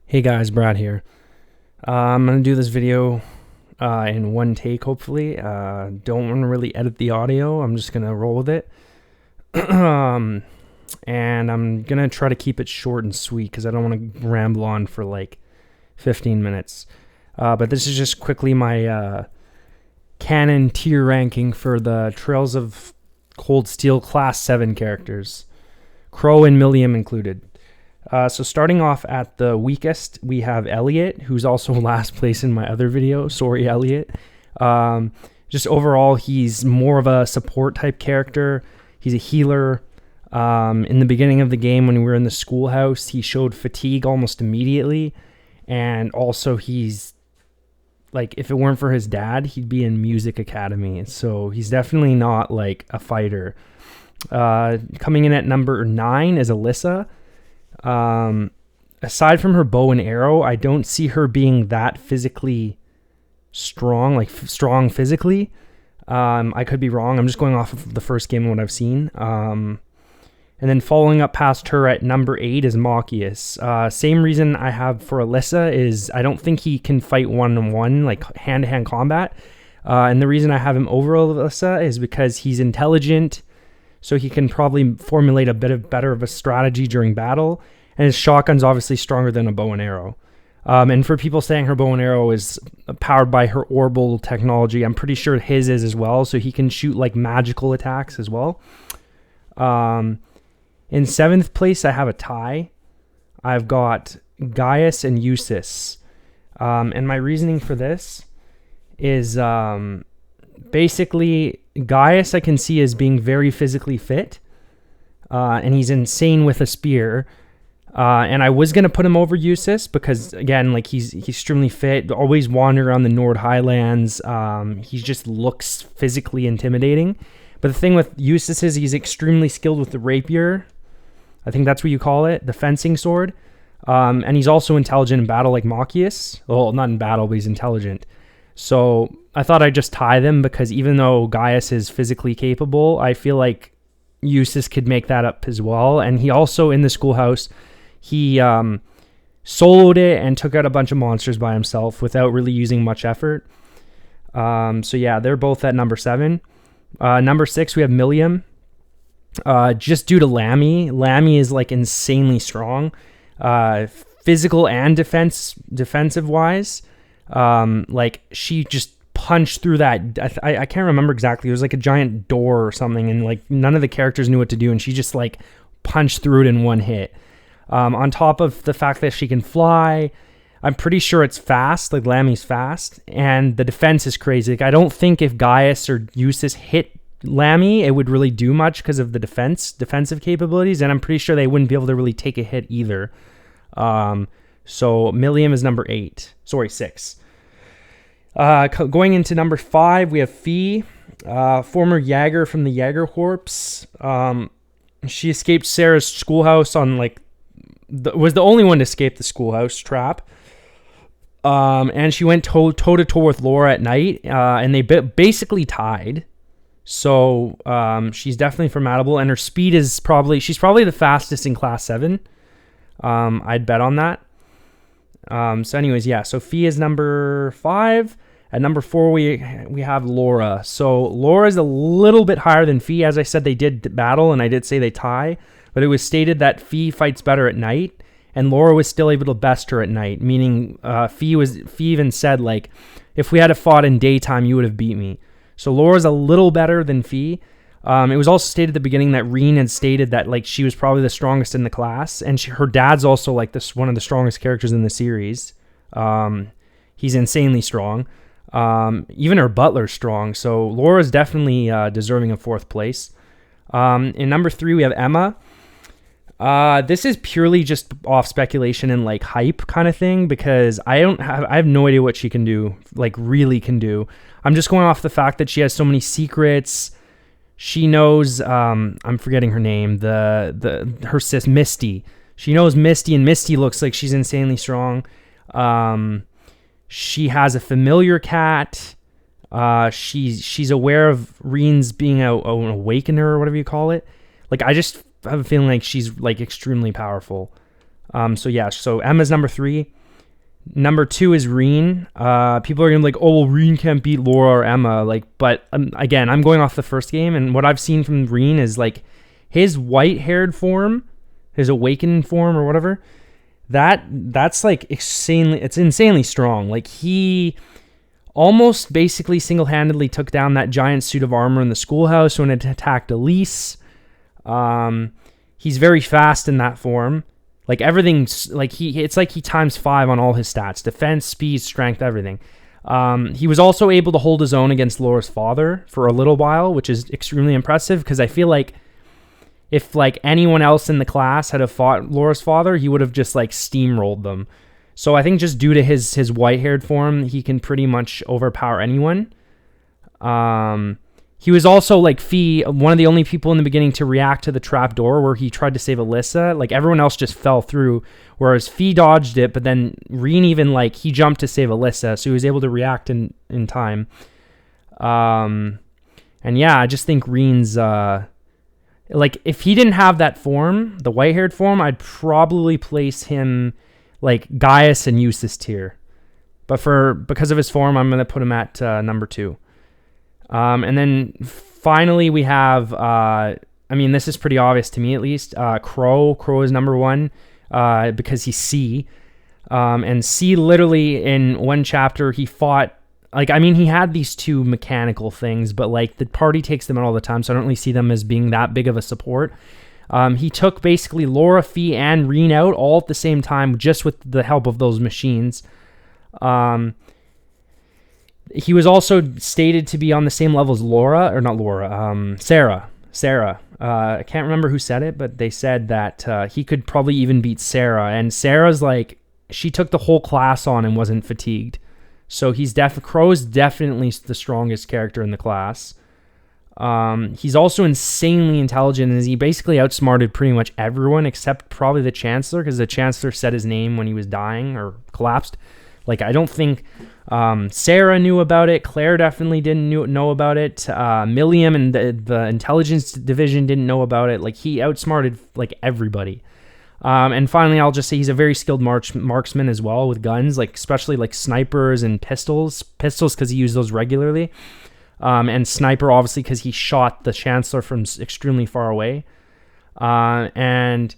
Hey guys, Brad here. I'm going to do this video in one take, hopefully. Don't want to really edit the audio. I'm just going to roll with it. And I'm going to try to keep it short and sweet because I don't want to ramble on for like 15 minutes. But this is just quickly my canon tier ranking for the Trails of Cold Steel Class 7 characters. Crow and Millium included. So starting off at the weakest, we have Elliot, who's also last place in my other video. Sorry, Elliot. Just overall, he's more of a support type character. He's a healer. In the beginning of the game, when we were in the schoolhouse, he showed fatigue almost immediately. And also he's, like, if it weren't for his dad, he'd be in Music Academy. So he's definitely not, like, a fighter. Coming in at number 9 is Alyssa. Aside from her bow and arrow, I don't see her being that physically strong, like strong physically. I could be wrong. I'm just going off of the first game and what I've seen. And then following up past her at number 8 is Machias. Same reason I have for Alyssa is I don't think he can fight one-on-one, like hand-to-hand combat. And the reason I have him over Alyssa is because he's intelligent, so he can probably formulate a better of a strategy during battle. And his shotgun's obviously stronger than a bow and arrow. And for people saying her bow and arrow is powered by her orbital technology, I'm pretty sure his is as well, so he can shoot like magical attacks as well. In 7th place, I have a tie. I've got Gaius and Eustace. And my reasoning for this is basically Gaius I can see as being very physically fit. And he's insane with a spear. And I was going to put him over Eustace because, again, like he's extremely fit, always wander around the Nord Highlands. He just looks physically intimidating. But the thing with Eustace is he's extremely skilled with the rapier. I think that's what you call it, the fencing sword. And he's also intelligent in battle like Machias. Well, not in battle, but he's intelligent. So I thought I'd just tie them because even though Gaius is physically capable, I feel like Eustace could make that up as well. And he also, in the schoolhouse, he soloed it and took out a bunch of monsters by himself without really using much effort. So yeah, they're both at number 7. Number 6, we have Millium. Just due to Lammy. Lammy is like insanely strong, physical and defensive wise. Like she just punched through that. I can't remember exactly. It was like a giant door or something, and like none of the characters knew what to do, and she just like punched through it in one hit. On top of the fact that she can fly, I'm pretty sure it's fast, like Lammy's fast, and the defense is crazy. Like, I don't think if Gaius or Eustace hit Lammy, it would really do much because of the defensive capabilities, and I'm pretty sure they wouldn't be able to really take a hit either. So Millium is number 6. Going into number 5, we have Fee, former Jaeger from the Jaeger Corps. She escaped Sarah's schoolhouse on like was the only one to escape the schoolhouse trap. And she went toe to toe with Laura at night, and they basically tied. So she's definitely formidable, and her speed is she's probably the fastest in Class 7. I'd bet on that. So anyways, yeah, so Fee is number 5. At number 4, we have Laura. So Laura is a little bit higher than Fee. As I said, they did battle, and I did say they tie, but it was stated that Fee fights better at night, and Laura was still able to best her at night, meaning Fee even said, like, if we had fought in daytime, you would have beat me. So Laura's a little better than Fee. It was also stated at the beginning that Reen had stated that like she was probably the strongest in the class, and her dad's also like one of the strongest characters in the series. He's insanely strong. Even her butler's strong. So Laura's definitely deserving of 4th place. In number 3, we have Emma. This is purely just off speculation and like hype kind of thing because I have no idea what she can do, like really can do. I'm just going off the fact that she has so many secrets. She knows, I'm forgetting her name, her sis Misty. She knows Misty, and Misty looks like she's insanely strong. She has a familiar cat. She's aware of Reen's being an awakener or whatever you call it. Like, I just have a feeling like she's like extremely powerful. So yeah, so Emma's number 3. Number 2 is Reen. People are gonna be like, oh, well, Reen can't beat Laura or Emma. Like, but again, I'm going off the first game, and what I've seen from Reen is like his white-haired form, his awakened form or whatever. That's like insanely. It's insanely strong. Like he almost basically single-handedly took down that giant suit of armor in the schoolhouse when it attacked Elise. He's very fast in that form. Like everything's like it's like he times 5 on all his stats: defense, speed, strength, everything. He was also able to hold his own against Laura's father for a little while, which is extremely impressive because I feel like if like anyone else in the class had have fought Laura's father, he would have just like steamrolled them. So I think just due to his white-haired form, he can pretty much overpower anyone. He was also, like, one of the only people in the beginning to react to the trap door where he tried to save Alyssa. Like, everyone else just fell through, whereas Fee dodged it, but then Reen even, like, he jumped to save Alyssa, so he was able to react in time. And, yeah, I just think Reen's, like, if he didn't have that form, the white-haired form, I'd probably place him, like, Gaius and Eustace tier. But because of his form, I'm going to put him at number 2. And then finally we have, I mean, this is pretty obvious to me at least, Crow. Crow is number 1 because he's C. And C literally in one chapter he fought, like, I mean, he had these 2 mechanical things, but like the party takes them out all the time, so I don't really see them as being that big of a support. He took basically Laura, Fee, and Reen out all at the same time just with the help of those machines. He was also stated to be on the same level as Sarah. I can't remember who said it, but they said that he could probably even beat Sarah. And Sarah's like, she took the whole class on and wasn't fatigued. So Crow's definitely the strongest character in the class. He's also insanely intelligent, and he basically outsmarted pretty much everyone except probably the Chancellor, because the Chancellor said his name when he was dying or collapsed. Like, I don't think Sarah knew about it. Claire definitely didn't know about it. Milliam and the intelligence division didn't know about it. Like, he outsmarted like everybody. And finally, I'll just say he's a very skilled marksman as well with guns, like especially like snipers and pistols. Pistols because he used those regularly, and sniper obviously because he shot the Chancellor from extremely far away. And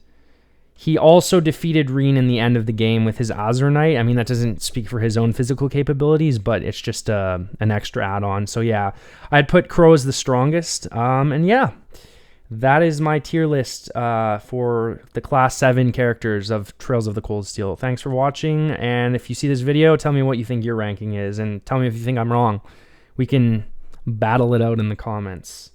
he also defeated Reen in the end of the game with his Azurnite. I mean, that doesn't speak for his own physical capabilities, but it's just an extra add-on. So yeah, I'd put Crow as the strongest. And yeah, that is my tier list for the Class 7 characters of Trails of the Cold Steel. Thanks for watching, and if you see this video, tell me what you think your ranking is, and tell me if you think I'm wrong. We can battle it out in the comments.